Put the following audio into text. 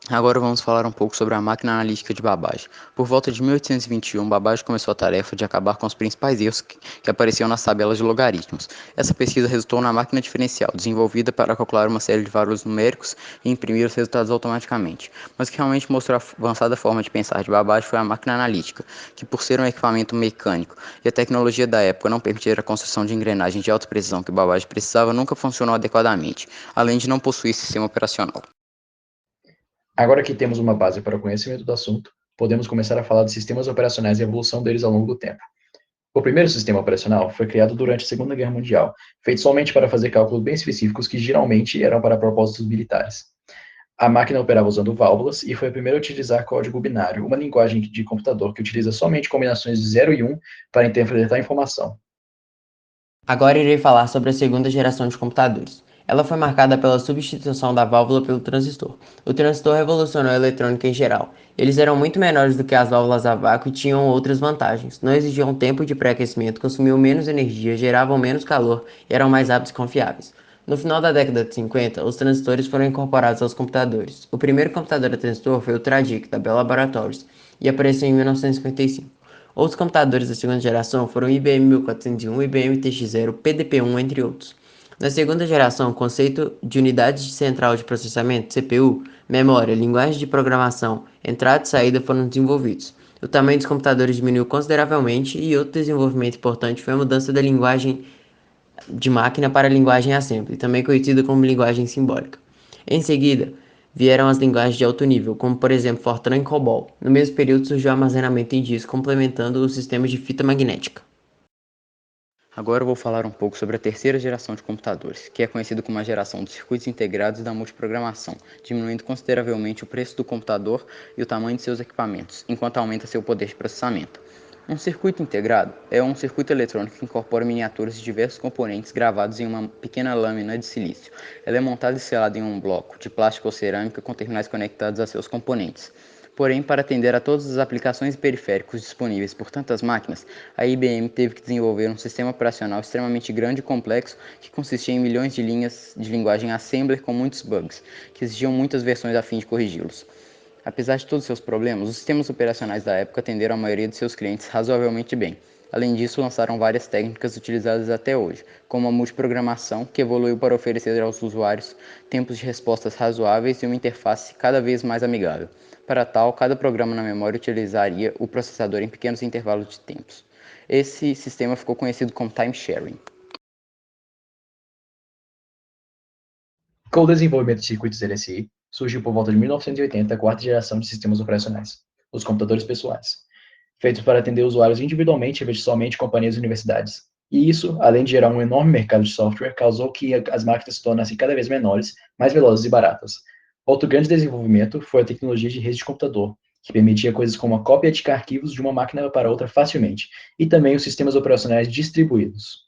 Agora vamos falar um pouco sobre a máquina analítica de Babbage. Por volta de 1821, Babbage começou a tarefa de acabar com os principais erros que apareciam nas tabelas de logaritmos. Essa pesquisa resultou na máquina diferencial, desenvolvida para calcular uma série de valores numéricos e imprimir os resultados automaticamente. Mas o que realmente mostrou a avançada forma de pensar de Babbage foi a máquina analítica, que por ser um equipamento mecânico e a tecnologia da época não permitir a construção de engrenagens de alta precisão que Babbage precisava, nunca funcionou adequadamente, além de não possuir sistema operacional. Agora que temos uma base para o conhecimento do assunto, podemos começar a falar de sistemas operacionais e a evolução deles ao longo do tempo. O primeiro sistema operacional foi criado durante a Segunda Guerra Mundial, feito somente para fazer cálculos bem específicos que geralmente eram para propósitos militares. A máquina operava usando válvulas e foi a primeira a utilizar código binário, uma linguagem de computador que utiliza somente combinações de 0 e 1 para interpretar informação. Agora irei falar sobre a segunda geração de computadores. Ela foi marcada pela substituição da válvula pelo transistor. O transistor revolucionou a eletrônica em geral. Eles eram muito menores do que as válvulas a vácuo e tinham outras vantagens. Não exigiam tempo de pré-aquecimento, consumiam menos energia, geravam menos calor e eram mais rápidos e confiáveis. No final da década de 50, os transistores foram incorporados aos computadores. O primeiro computador a transistor foi o Tragic, da Bell Laboratories, e apareceu em 1955. Outros computadores da segunda geração foram o IBM 1401, IBM TX0, PDP-1, entre outros. Na segunda geração, o conceito de unidade central de processamento, CPU, memória, linguagem de programação, entrada e saída foram desenvolvidos. O tamanho dos computadores diminuiu consideravelmente e outro desenvolvimento importante foi a mudança da linguagem de máquina para a linguagem assembly, também conhecida como linguagem simbólica. Em seguida, vieram as linguagens de alto nível, como por exemplo Fortran e COBOL. No mesmo período surgiu o armazenamento em disco, complementando os sistemas de fita magnética. Agora eu vou falar um pouco sobre a terceira geração de computadores, que é conhecida como a geração dos circuitos integrados e da multiprogramação, diminuindo consideravelmente o preço do computador e o tamanho de seus equipamentos, enquanto aumenta seu poder de processamento. Um circuito integrado é um circuito eletrônico que incorpora miniaturas de diversos componentes gravados em uma pequena lâmina de silício. Ela é montada e selada em um bloco de plástico ou cerâmica com terminais conectados a seus componentes. Porém, para atender a todas as aplicações e periféricos disponíveis por tantas máquinas, a IBM teve que desenvolver um sistema operacional extremamente grande e complexo que consistia em milhões de linhas de linguagem assembler com muitos bugs, que exigiam muitas versões a fim de corrigi-los. Apesar de todos os seus problemas, os sistemas operacionais da época atenderam a maioria de seus clientes razoavelmente bem. Além disso, lançaram várias técnicas utilizadas até hoje, como a multiprogramação, que evoluiu para oferecer aos usuários tempos de respostas razoáveis e uma interface cada vez mais amigável. Para tal, cada programa na memória utilizaria o processador em pequenos intervalos de tempos. Esse sistema ficou conhecido como time sharing. Com o desenvolvimento de circuitos LSI, surgiu por volta de 1980 a quarta geração de sistemas operacionais, os computadores pessoais, feitos para atender usuários individualmente em vez de somente companhias e universidades. E isso, além de gerar um enorme mercado de software, causou que as máquinas se tornassem cada vez menores, mais velozes e baratas. Outro grande desenvolvimento foi a tecnologia de rede de computador, que permitia coisas como a cópia de arquivos de uma máquina para outra facilmente, e também os sistemas operacionais distribuídos.